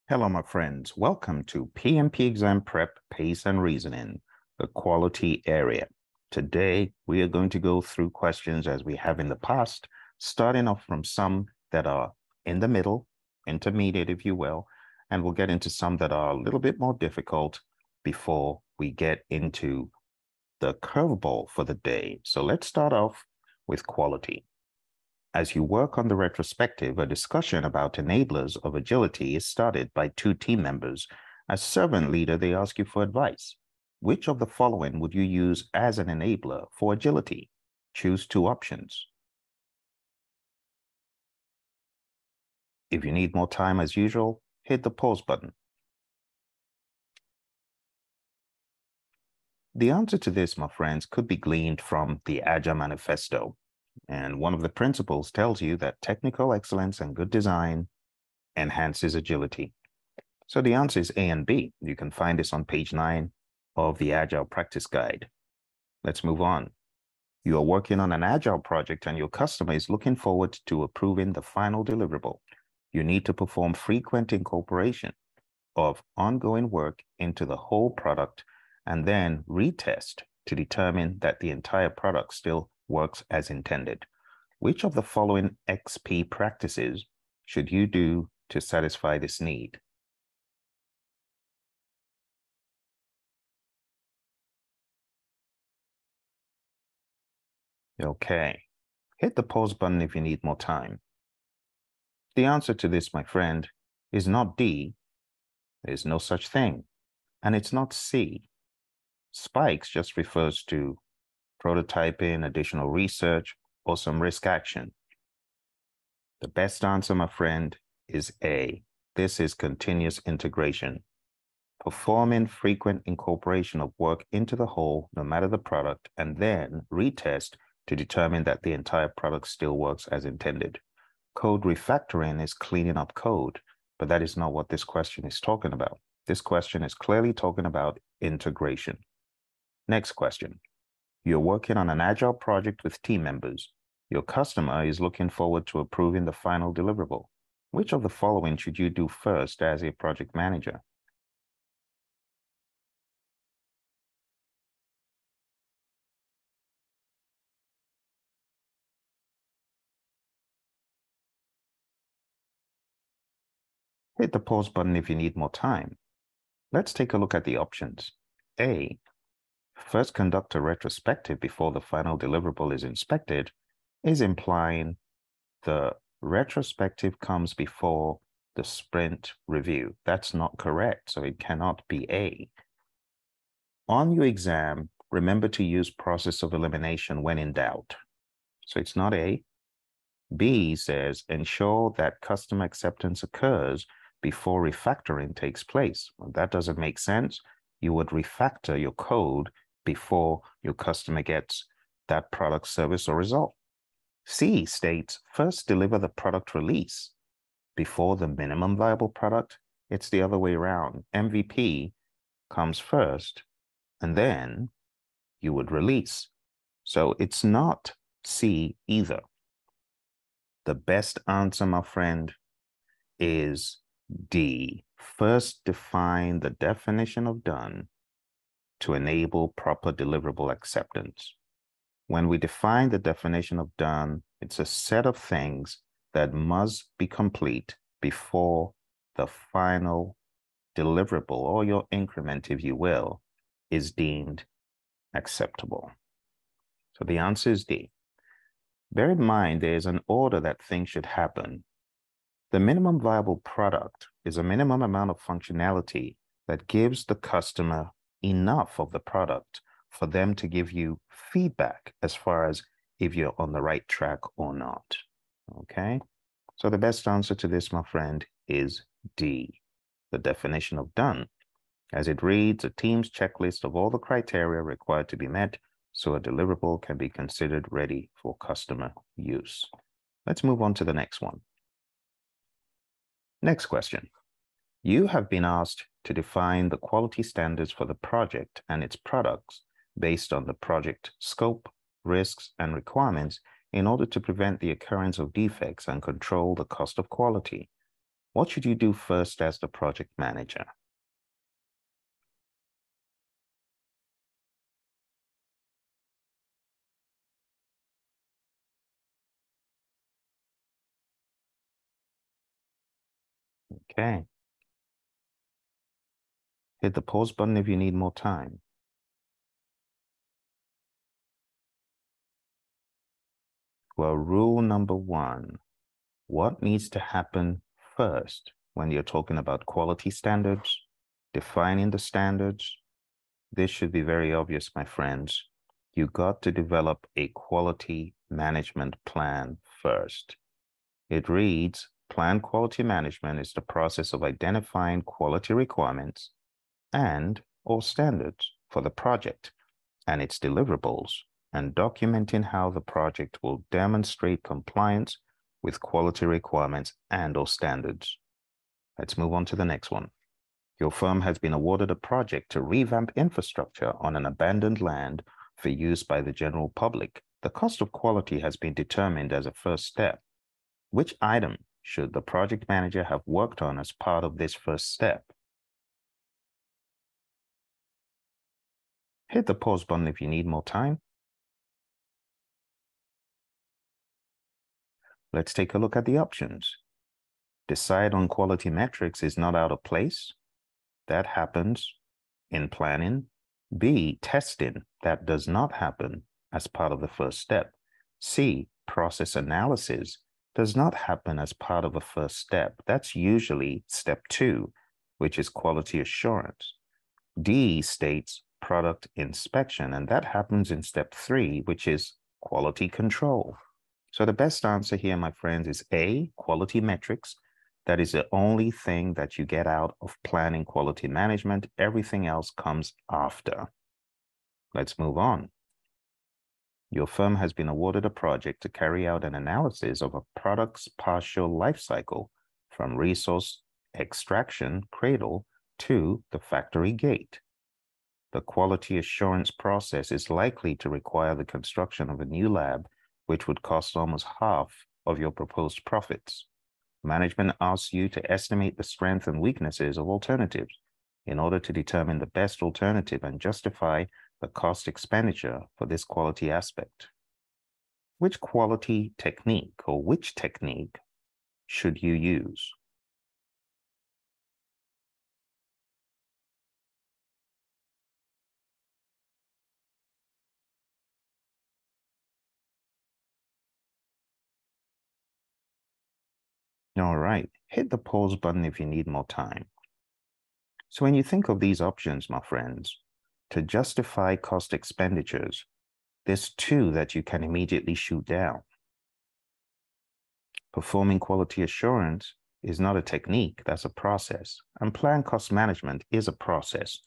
Hello, my friends. Welcome to PMP Exam Prep, Pace and Reasoning, the quality area. Today, we are going to go through questions as we have in the past, starting off from some that are in the middle, intermediate, if you will, and we'll get into some that are a little bit more difficult before we get into the curveball for the day. So let's start off with quality. As you work on the retrospective, a discussion about enablers of agility is started by two team members. As servant leader, they ask you for advice. Which of the following would you use as an enabler for agility? Choose two options. If you need more time as usual, hit the pause button. The answer to this, my friends, could be gleaned from the Agile Manifesto. And one of the principles tells you that technical excellence and good design enhances agility. So the answer is A and B. You can find this on page 9 of the Agile Practice Guide. Let's move on. You are working on an Agile project and your customer is looking forward to approving the final deliverable. You need to perform frequent incorporation of ongoing work into the whole product and then retest to determine that the entire product still works as intended. Which of the following XP practices should you do to satisfy this need? Okay, hit the pause button if you need more time. The answer to this, my friend, is not D. There's no such thing. And it's not C. Spikes just refers to prototyping, additional research, or some risk action. The best answer, my friend, is A. This is continuous integration. Performing frequent incorporation of work into the whole, no matter the product, and then retest to determine that the entire product still works as intended. Code refactoring is cleaning up code, but that is not what this question is talking about. This question is clearly talking about integration. Next question. You're working on an Agile project with team members. Your customer is looking forward to approving the final deliverable. Which of the following should you do first as a project manager? Hit the pause button if you need more time. Let's take a look at the options. A, first conduct a retrospective before the final deliverable is inspected, is implying the retrospective comes before the sprint review. That's not correct, so it cannot be A. On your exam, remember to use process of elimination when in doubt. So it's not A. B says ensure that customer acceptance occurs before refactoring takes place. Well, that doesn't make sense. You would refactor your code before your customer gets that product, service, or result. C states first deliver the product release before the minimum viable product. It's the other way around. MVP comes first, and then you would release. So it's not C either. The best answer, my friend, is D. First define the definition of done to enable proper deliverable acceptance. When we define the definition of done, it's a set of things that must be complete before the final deliverable, or your increment, if you will, is deemed acceptable. So the answer is D. Bear in mind, there is an order that things should happen. The minimum viable product is a minimum amount of functionality that gives the customer enough of the product for them to give you feedback as far as if you're on the right track or not. Okay? So the best answer to this, my friend, is D, the definition of done. As it reads, a team's checklist of all the criteria required to be met so a deliverable can be considered ready for customer use. Let's move on to the next one. Next question. You have been asked to define the quality standards for the project and its products based on the project scope, risks, and requirements in order to prevent the occurrence of defects and control the cost of quality. What should you do first as the project manager? Okay. Hit the pause button if you need more time. Well, rule number one, what needs to happen first when you're talking about quality standards, defining the standards? This should be very obvious, my friends. You got to develop a quality management plan first. It reads, planned quality management is the process of identifying quality requirements and or standards for the project and its deliverables, and documenting how the project will demonstrate compliance with quality requirements and or standards. Let's move on to the next one. Your firm has been awarded a project to revamp infrastructure on an abandoned land for use by the general public. The cost of quality has been determined as a first step. Which item should the project manager have worked on as part of this first step? Hit the pause button if you need more time. Let's take a look at the options. Decide on quality metrics is not out of place. That happens in planning. B, testing. That does not happen as part of the first step. C, process analysis does not happen as part of a first step. That's usually step 2, which is quality assurance. D states product inspection, and that happens in step 3, which is quality control. So the best answer here, my friends, is A, quality metrics. That is the only thing that you get out of planning quality management. Everything else comes after. Let's move on. Your firm has been awarded a project to carry out an analysis of a product's partial life cycle from resource extraction cradle to the factory gate. The quality assurance process is likely to require the construction of a new lab, which would cost almost half of your proposed profits. Management asks you to estimate the strengths and weaknesses of alternatives in order to determine the best alternative and justify the cost expenditure for this quality aspect. Which quality technique or which technique should you use? All right, hit the pause button if you need more time. So when you think of these options, my friends, to justify cost expenditures, there's 2 that you can immediately shoot down. Performing quality assurance is not a technique, that's a process. And planned cost management is a process.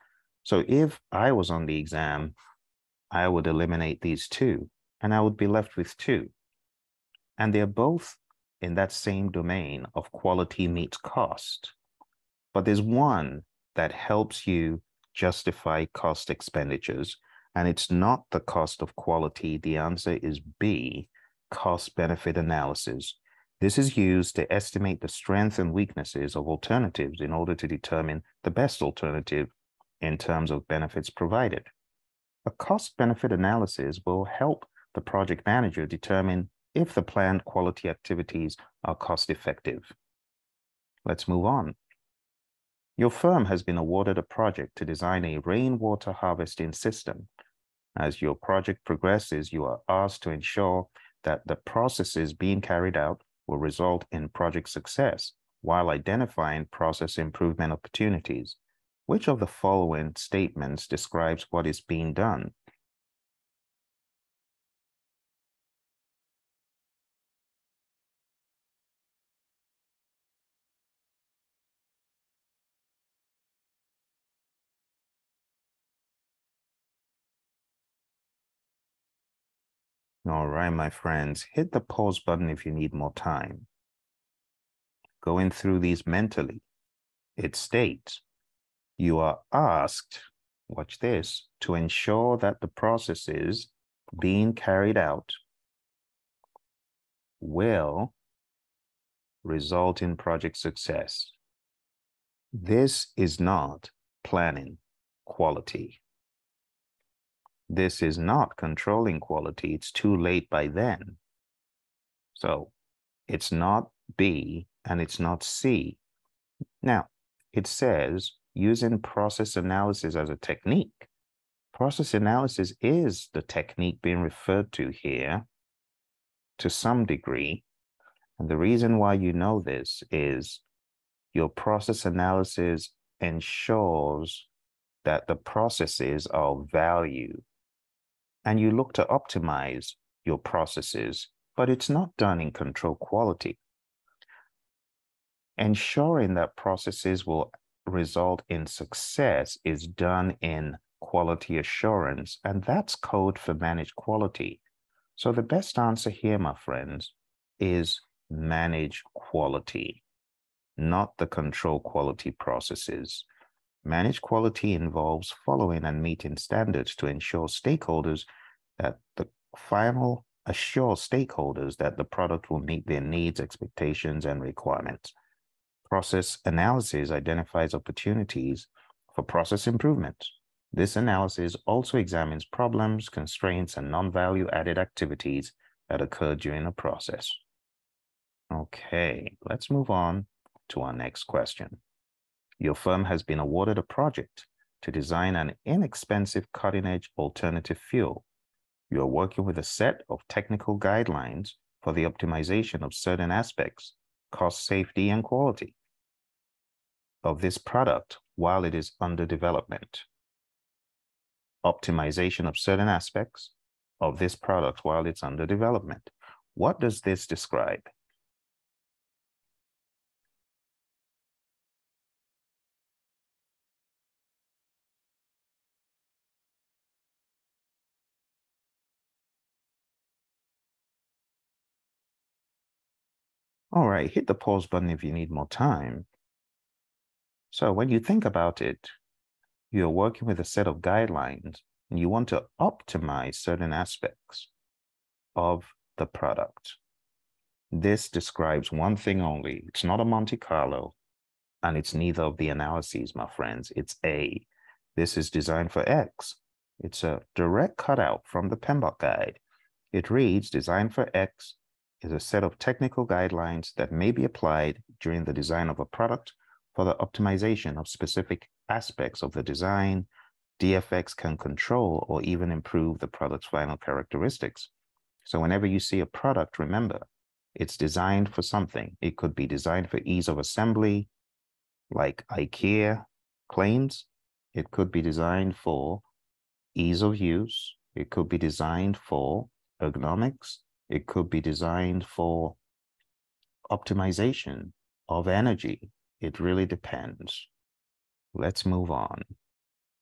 So if I was on the exam, I would eliminate these 2, and I would be left with 2. And they're both in that same domain of quality meets cost. But there's one that helps you justify cost expenditures, and it's not the cost of quality. The answer is B, cost-benefit analysis. This is used to estimate the strengths and weaknesses of alternatives in order to determine the best alternative in terms of benefits provided. A cost-benefit analysis will help the project manager determine if the planned quality activities are cost-effective. Let's move on. Your firm has been awarded a project to design a rainwater harvesting system. As your project progresses, you are asked to ensure that the processes being carried out will result in project success while identifying process improvement opportunities. Which of the following statements describes what is being done? All right, my friends, hit the pause button if you need more time. Going through these mentally, it states, you are asked, watch this, to ensure that the processes being carried out will result in project success. This is not planning quality. This is not controlling quality. It's too late by then. So it's not B and it's not C. Now, it says using process analysis as a technique. Process analysis is the technique being referred to here to some degree. And the reason why you know this is your process analysis ensures that the processes are of value. And you look to optimize your processes, but it's not done in control quality. Ensuring that processes will result in success is done in quality assurance, and that's code for managed quality. So the best answer here, my friends, is manage quality, not the control quality processes. Manage quality involves following and meeting standards to ensure stakeholders that the product will meet their needs, expectations, and requirements. Process analysis identifies opportunities for process improvement. This analysis also examines problems, constraints, and non-value added activities that occur during a process. Okay, let's move on to our next question. Your firm has been awarded a project to design an inexpensive cutting-edge alternative fuel. You are working with a set of technical guidelines for the optimization of certain aspects, cost, safety, and quality of this product while it is under development. Optimization of certain aspects of this product while it's under development. What does this describe? All right, hit the pause button if you need more time. So when you think about it, you're working with a set of guidelines and you want to optimize certain aspects of the product. This describes one thing only. It's not a Monte Carlo, and it's neither of the analyses, my friends. It's A. This is designed for X. It's a direct cutout from the PMBOK guide. It reads, Design for X is a set of technical guidelines that may be applied during the design of a product for the optimization of specific aspects of the design. DFX can control or even improve the product's final characteristics. So whenever you see a product, remember, it's designed for something. It could be designed for ease of assembly, like IKEA claims. It could be designed for ease of use. It could be designed for ergonomics. It could be designed for optimization of energy. It really depends. Let's move on.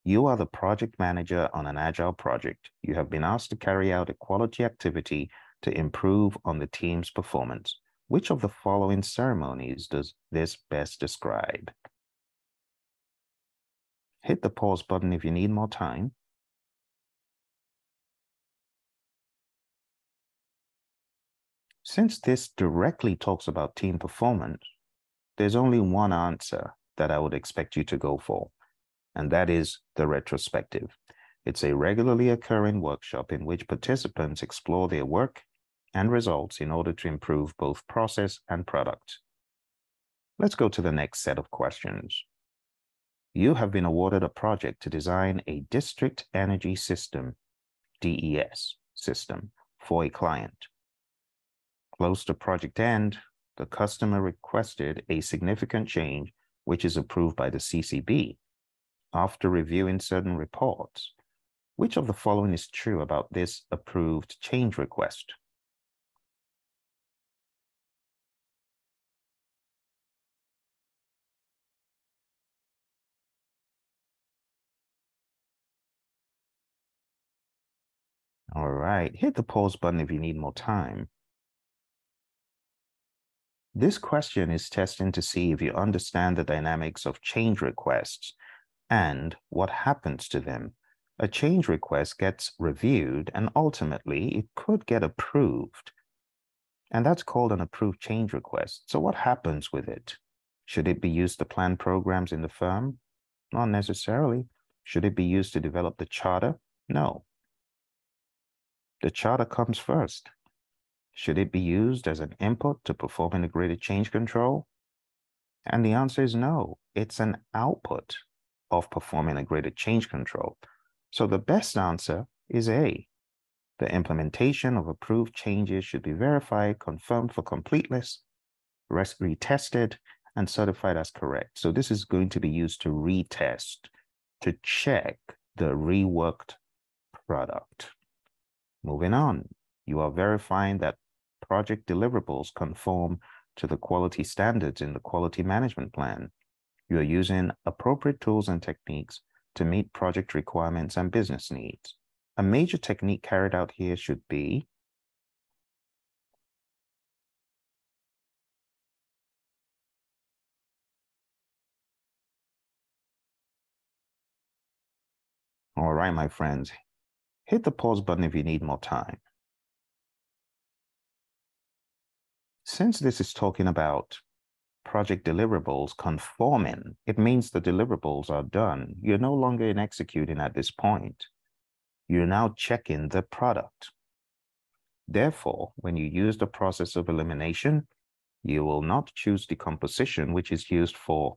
You are the project manager on an Agile project. You have been asked to carry out a quality activity to improve on the team's performance. Which of the following ceremonies does this best describe? Hit the pause button if you need more time. Since this directly talks about team performance, there's only one answer that I would expect you to go for, and that is the retrospective. It's a regularly occurring workshop in which participants explore their work and results in order to improve both process and product. Let's go to the next set of questions. You have been awarded a project to design a district energy system, DES system, for a client. Close to project end, the customer requested a significant change, which is approved by the CCB. After reviewing certain reports, which of the following is true about this approved change request? All right, hit the pause button if you need more time. This question is testing to see if you understand the dynamics of change requests and what happens to them. A change request gets reviewed and ultimately it could get approved. And that's called an approved change request. So what happens with it? Should it be used to plan programs in the firm? Not necessarily. Should it be used to develop the charter? No. The charter comes first. Should it be used as an input to perform integrated change control? And the answer is no. It's an output of performing integrated change control. So the best answer is A. The implementation of approved changes should be verified, confirmed for completeness, retested, and certified as correct. So this is going to be used to retest, to check the reworked product. Moving on, you are verifying that project deliverables conform to the quality standards in the quality management plan. You are using appropriate tools and techniques to meet project requirements and business needs. A major technique carried out here should be all right, my friends, hit the pause button if you need more time. Since this is talking about project deliverables conforming, it means the deliverables are done. You're no longer in executing at this point. You're now checking the product. Therefore, when you use the process of elimination, you will not choose decomposition, which is used for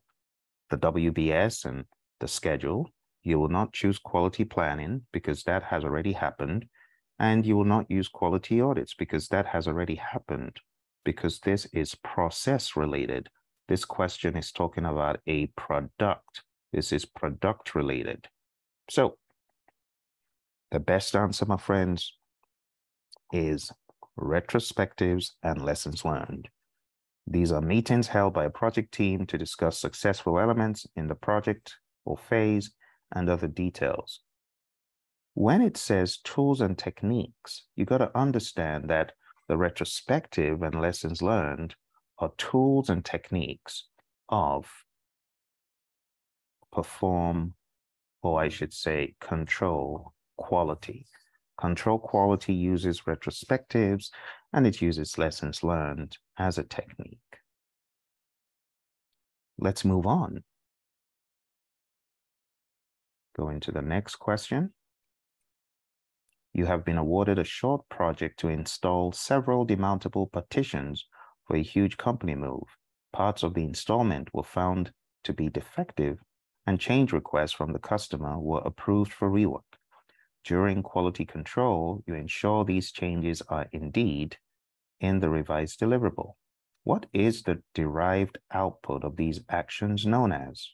the WBS and the schedule. You will not choose quality planning because that has already happened. And you will not use quality audits because that has already happened, because this is process related. This question is talking about a product. This is product related. So the best answer, my friends, is retrospectives and lessons learned. These are meetings held by a project team to discuss successful elements in the project or phase and other details. When it says tools and techniques, you got to understand that the retrospective and lessons learned are tools and techniques of perform, or I should say, control quality. Control quality uses retrospectives and it uses lessons learned as a technique. Let's move on. Go into the next question. You have been awarded a short project to install several demountable partitions for a huge company move. Parts of the installment were found to be defective and change requests from the customer were approved for rework. During quality control, you ensure these changes are indeed in the revised deliverable. What is the derived output of these actions known as?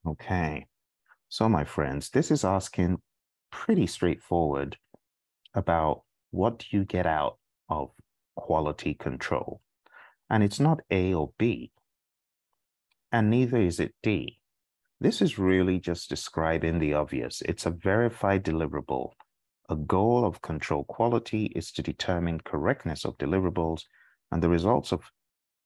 Okay, so my friends, this is asking pretty straightforward about what do you get out of quality control. And it's not A or B, and neither is it D. This is really just describing the obvious. It's a verified deliverable. A goal of control quality is to determine correctness of deliverables, and the results of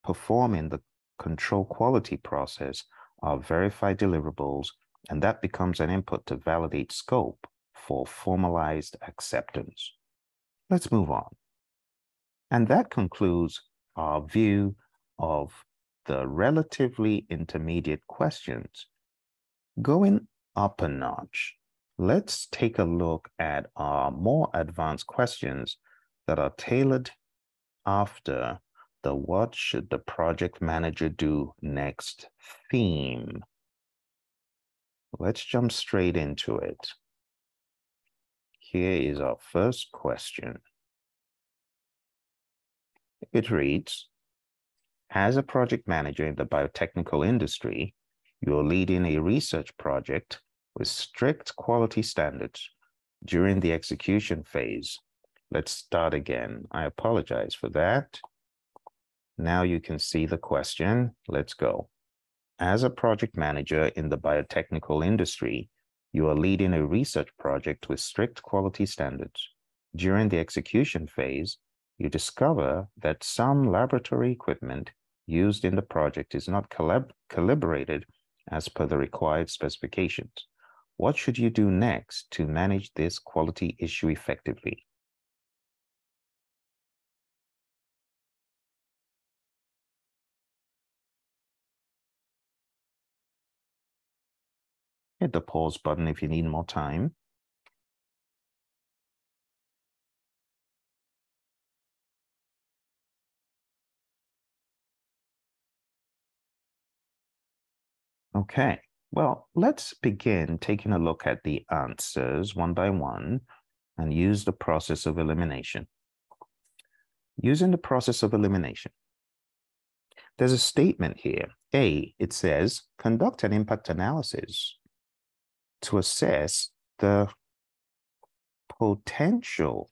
performing the control quality process are verified deliverables, and that becomes an input to validate scope for formalized acceptance. Let's move on. And that concludes our view of the relatively intermediate questions. Going up a notch, let's take a look at our more advanced questions that are tailored after the what should the project manager do next theme. Let's jump straight into it. Here is our first question. It reads, as a project manager in the biotechnical industry, you're leading a research project with strict quality standards. During the execution phase, let's start again. I apologize for that. Now you can see the question. Let's go. As a project manager in the biotechnical industry, You are leading a research project with strict quality standards. During the execution phase, you discover that some laboratory equipment used in the project is not calibrated as per the required specifications. What should you do next to manage this quality issue effectively? Hit the pause button if you need more time. Okay, well, let's begin taking a look at the answers one by one and use the process of elimination. Using the process of elimination, there's a statement here. A, it says, conduct an impact analysis to assess the potential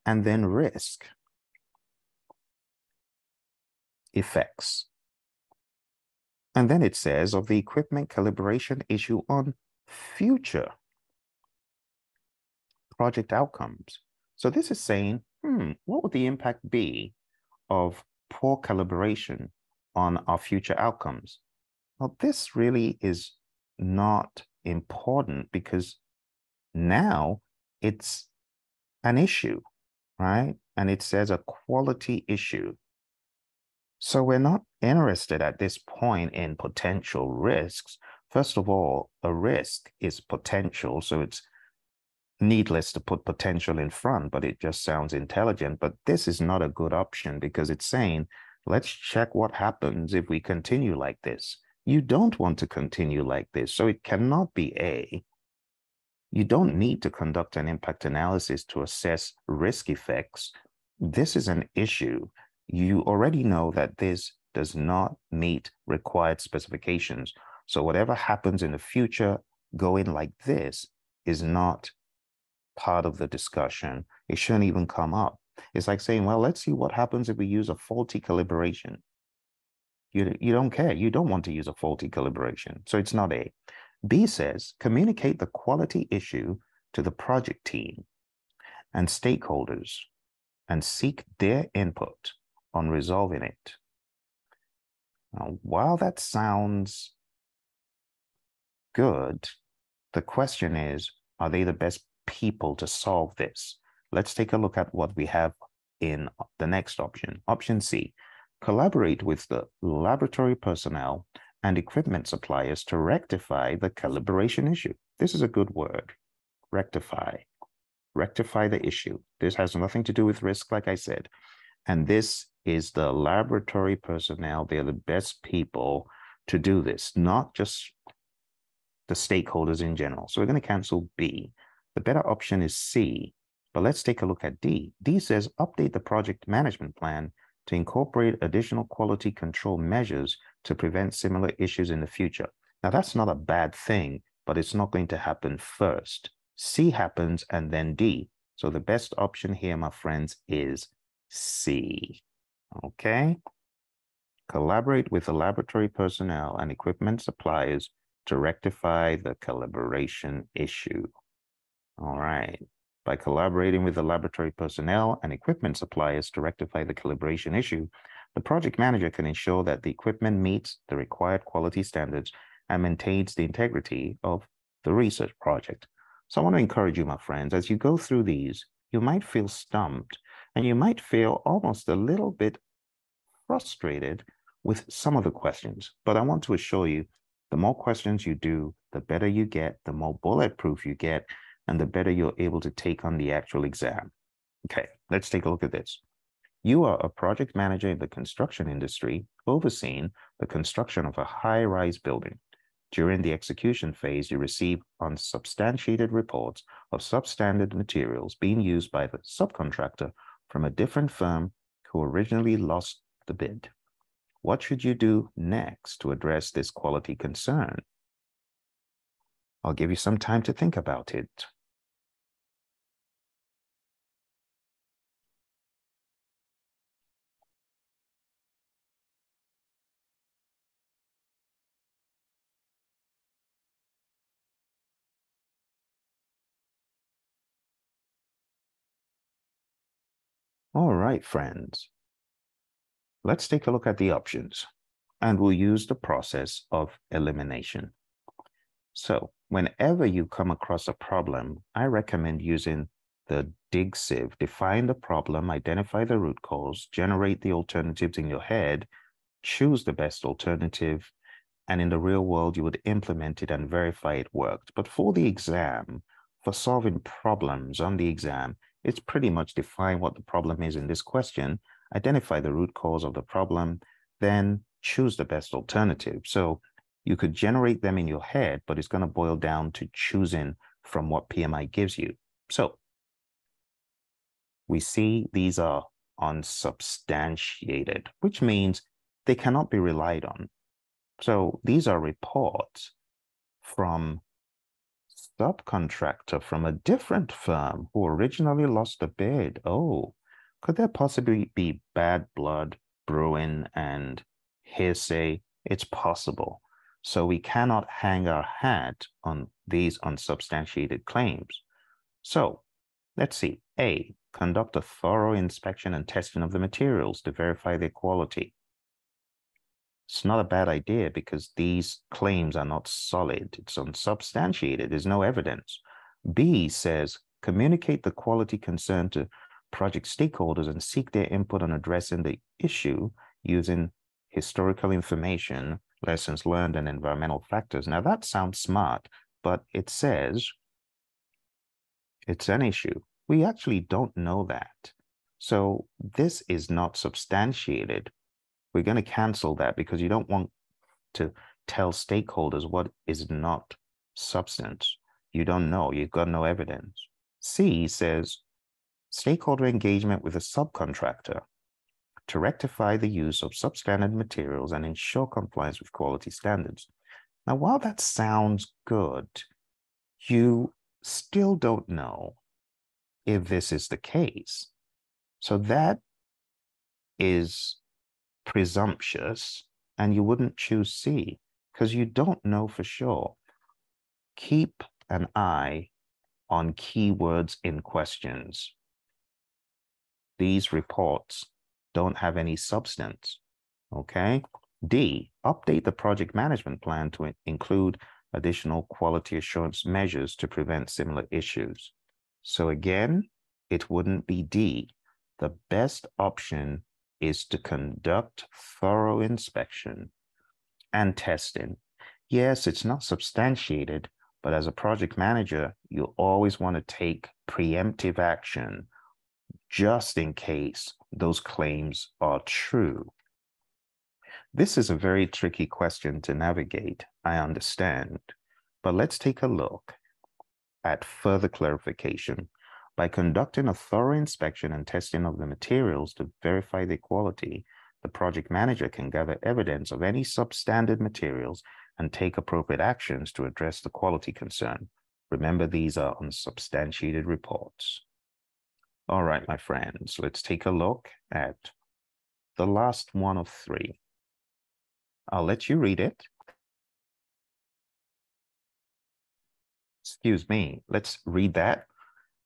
and then risk effects. And then it says of the equipment calibration issue on future project outcomes. So this is saying, what would the impact be of poor calibration on our future outcomes? Well, this really is not important because now it's an issue, right? And it says a quality issue. So we're not interested at this point in potential risks. First of all, a risk is potential, so it's needless to put potential in front, but it just sounds intelligent. But this is not a good option because it's saying, let's check what happens if we continue like this. You don't want to continue like this, so it cannot be A. You don't need to conduct an impact analysis to assess risk effects. This is an issue. You already know that this does not meet required specifications. So whatever happens in the future going like this is not part of the discussion. It shouldn't even come up. It's like saying, well, let's see what happens if we use a faulty calibration. You don't care. You don't want to use a faulty calibration. So it's not A. B says, communicate the quality issue to the project team and stakeholders and seek their input on resolving it. Now, while that sounds good, the question is, are they the best people to solve this? Let's take a look at what we have in the next option. Option C, collaborate with the laboratory personnel and equipment suppliers to rectify the calibration issue. This is a good word, rectify. Rectify the issue. This has nothing to do with risk, like I said. And this is the laboratory personnel. They're the best people to do this, not just the stakeholders in general. So we're going to cancel B. The better option is C, but let's take a look at D. D says update the project management plan to incorporate additional quality control measures to prevent similar issues in the future. Now, that's not a bad thing, but it's not going to happen first. C happens and then D. So the best option here, my friends, is C. Okay? Collaborate with the laboratory personnel and equipment suppliers to rectify the calibration issue. All right. By collaborating with the laboratory personnel and equipment suppliers to rectify the calibration issue, the project manager can ensure that the equipment meets the required quality standards and maintains the integrity of the research project. So I want to encourage you, my friends, as you go through these, you might feel stumped and you might feel almost a little bit frustrated with some of the questions. But I want to assure you, the more questions you do, the better you get, the more bulletproof you get, and the better you're able to take on the actual exam. Okay, let's take a look at this. You are a project manager in the construction industry, overseeing the construction of a high-rise building. During the execution phase, you receive unsubstantiated reports of substandard materials being used by the subcontractor from a different firm who originally lost the bid. What should you do next to address this quality concern? I'll give you some time to think about it. All right, friends. Let's take a look at the options, and we'll use the process of elimination. So whenever you come across a problem, I recommend using the dig sieve. Define the problem, identify the root cause, generate the alternatives in your head, choose the best alternative, and in the real world, you would implement it and verify it worked. But for the exam, for solving problems on the exam, it's pretty much define what the problem is in this question, identify the root cause of the problem, then choose the best alternative. So you could generate them in your head, but it's going to boil down to choosing from what PMI gives you. So we see these are unsubstantiated, which means they cannot be relied on. So these are reports from subcontractor from a different firm who originally lost the bid. Oh, could there possibly be bad blood brewing and hearsay? It's possible. So we cannot hang our hat on these unsubstantiated claims. So let's see. A, conduct a thorough inspection and testing of the materials to verify their quality. It's not a bad idea because these claims are not solid. It's unsubstantiated. There's no evidence. B says, communicate the quality concern to project stakeholders and seek their input on addressing the issue using historical information, lessons learned, and environmental factors. Now that sounds smart, but it says it's an issue. We actually don't know that. So this is not substantiated. We're going to cancel that because you don't want to tell stakeholders what is not substance. You don't know. You've got no evidence. C says stakeholder engagement with a subcontractor to rectify the use of substandard materials and ensure compliance with quality standards. Now, while that sounds good, you still don't know if this is the case. So that is presumptuous, and you wouldn't choose C because you don't know for sure. Keep an eye on keywords in questions. These reports don't have any substance, okay? D, update the project management plan to include additional quality assurance measures to prevent similar issues. So again, it wouldn't be D. The best option is to conduct thorough inspection and testing. Yes, it's not substantiated, but as a project manager, you always want to take preemptive action just in case those claims are true. This is a very tricky question to navigate, I understand, but let's take a look at further clarification. By conducting a thorough inspection and testing of the materials to verify their quality, the project manager can gather evidence of any substandard materials and take appropriate actions to address the quality concern. Remember, these are unsubstantiated reports. All right, my friends, let's take a look at the last one of three. I'll let you read it. Excuse me, let's read that.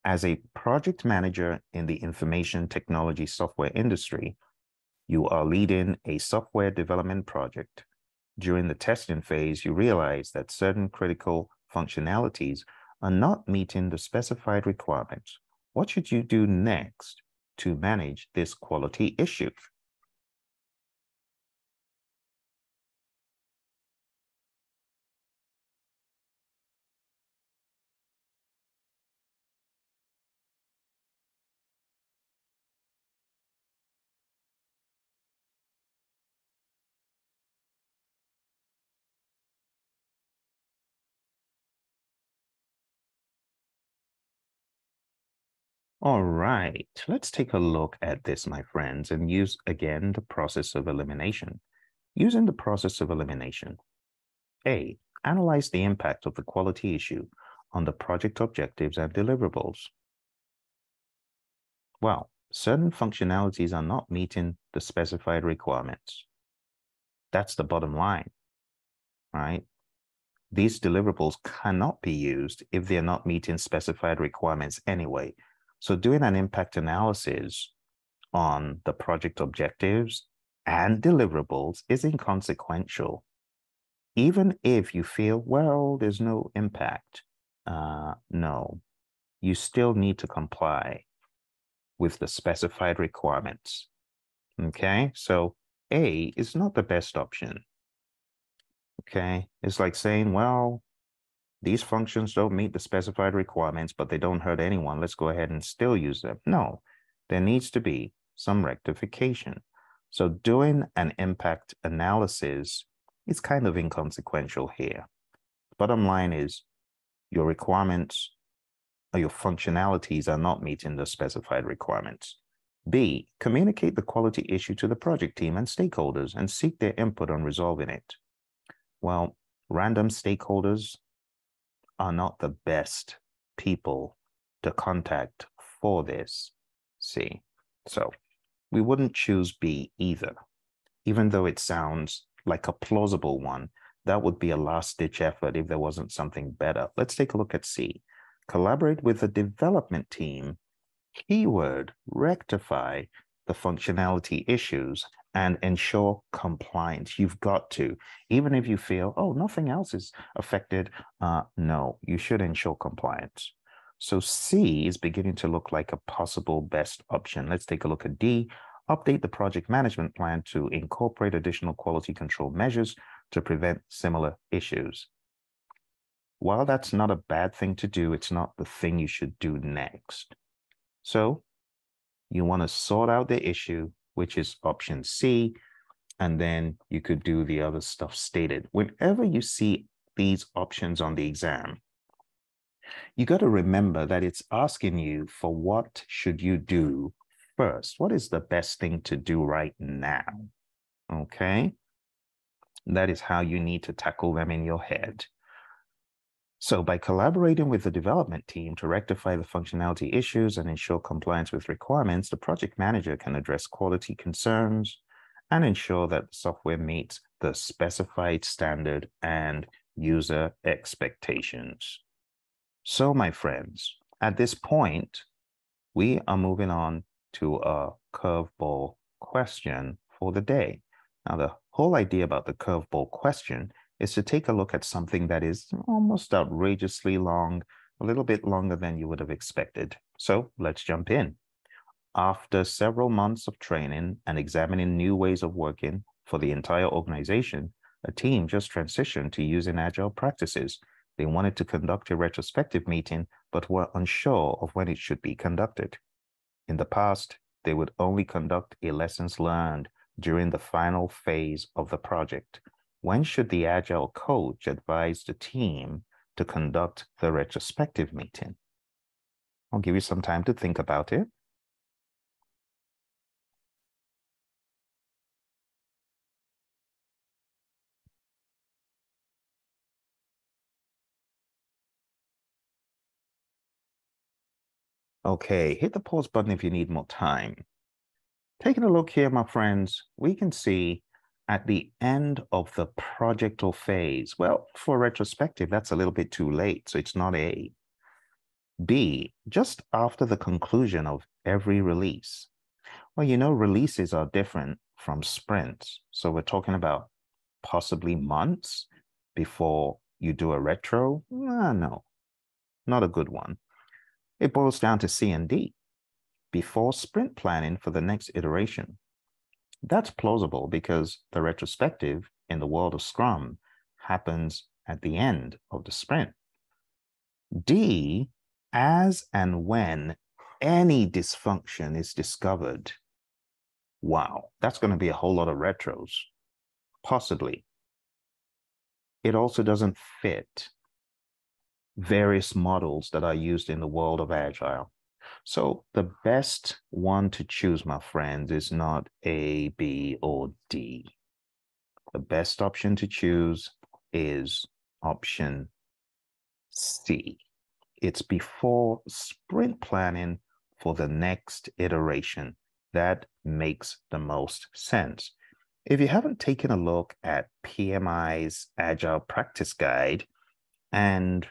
As a project manager in the information technology software industry, you are leading a software development project. During the testing phase, you realize that certain critical functionalities are not meeting the specified requirements. What should you do next to manage this quality issue? All right, let's take a look at this, my friends, and use again the process of elimination. Using the process of elimination, A, analyze the impact of the quality issue on the project objectives and deliverables. Well, certain functionalities are not meeting the specified requirements. That's the bottom line, right? These deliverables cannot be used if they're not meeting specified requirements anyway. So doing an impact analysis on the project objectives and deliverables is inconsequential. Even if you feel, well, there's no impact, no, you still need to comply with the specified requirements. Okay, so A is not the best option. Okay, it's like saying, well, these functions don't meet the specified requirements, but they don't hurt anyone. Let's go ahead and still use them. No, there needs to be some rectification. So doing an impact analysis is kind of inconsequential here. Bottom line is your requirements or your functionalities are not meeting the specified requirements. B, communicate the quality issue to the project team and stakeholders and seek their input on resolving it. Well, random stakeholders are not the best people to contact for this. See, so we wouldn't choose B either. Even though it sounds like a plausible one, that would be a last-ditch effort if there wasn't something better. Let's take a look at C. Collaborate with the development team. Keyword, rectify the functionality issues and ensure compliance. You've got to, even if you feel, oh, nothing else is affected. No, you should ensure compliance. So C is beginning to look like a possible best option. Let's take a look at D. Update the project management plan to incorporate additional quality control measures to prevent similar issues. While that's not a bad thing to do, it's not the thing you should do next. So you want to sort out the issue, which is option C, and then you could do the other stuff stated. Whenever you see these options on the exam, you got to remember that it's asking you for what should you do first. What is the best thing to do right now? Okay. That is how you need to tackle them in your head. So by collaborating with the development team to rectify the functionality issues and ensure compliance with requirements, the project manager can address quality concerns and ensure that the software meets the specified standard and user expectations. So, my friends, at this point, we are moving on to a curveball question for the day. Now, the whole idea about the curveball question is to take a look at something that is almost outrageously long, a little bit longer than you would have expected. So let's jump in. After several months of training and examining new ways of working for the entire organization, a team just transitioned to using Agile practices. They wanted to conduct a retrospective meeting, but were unsure of when it should be conducted. In the past, they would only conduct a lessons learned during the final phase of the project. When should the Agile coach advise the team to conduct the retrospective meeting? I'll give you some time to think about it. Okay, hit the pause button if you need more time. Taking a look here, my friends, we can see at the end of the project or phase, well, for retrospective, that's a little bit too late, so it's not A. B, just after the conclusion of every release. Well, you know, releases are different from sprints. So we're talking about possibly months before you do a retro. No, not a good one. It boils down to C and D, before sprint planning for the next iteration. That's plausible because the retrospective in the world of Scrum happens at the end of the sprint. D, as and when any dysfunction is discovered. Wow, that's going to be a whole lot of retros, possibly. It also doesn't fit various models that are used in the world of Agile. So the best one to choose, my friends, is not A, B, or D. The best option to choose is option C. It's before sprint planning for the next iteration. That makes the most sense. If you haven't taken a look at PMI's Agile Practice Guide and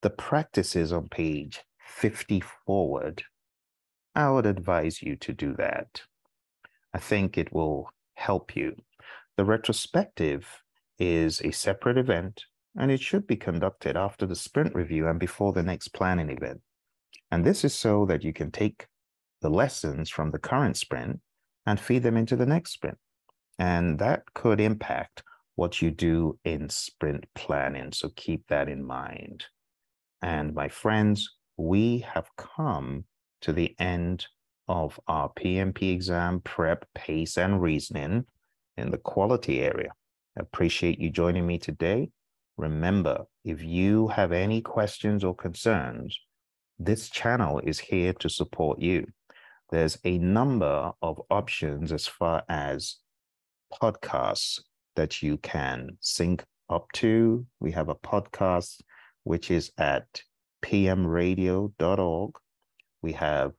the practices on page 50 forward, I would advise you to do that. I think it will help you. The retrospective is a separate event, and it should be conducted after the sprint review and before the next planning event. And this is so that you can take the lessons from the current sprint and feed them into the next sprint. And that could impact what you do in sprint planning. So keep that in mind. And my friends, we have come to the end of our PMP exam prep, pace, and reasoning in the quality area. I appreciate you joining me today. Remember, if you have any questions or concerns, this channel is here to support you. There's a number of options as far as podcasts that you can sync up to. We have a podcast which is at pmradio.org. We have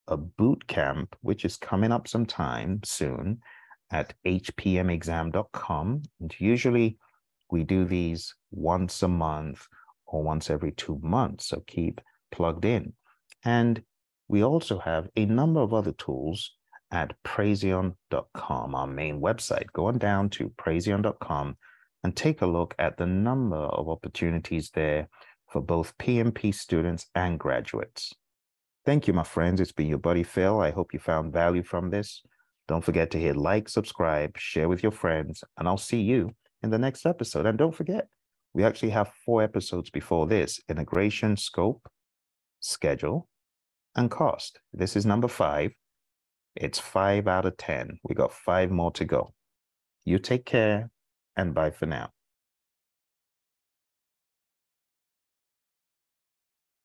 a boot camp which is coming up sometime soon at hpmexam.com. And usually we do these once a month or once every 2 months, so keep plugged in. And we also have a number of other tools at Praizion.com, our main website. Go on down to Praizion.com and take a look at the number of opportunities there for both PMP students and graduates. Thank you, my friends. It's been your buddy Phil. I hope you found value from this. Don't forget to hit like, subscribe, share with your friends, and I'll see you in the next episode. And don't forget, we actually have 4 episodes before this: integration, scope, schedule, and cost. This is number 5. It's 5 out of 10. We got 5 more to go. You take care, and bye for now.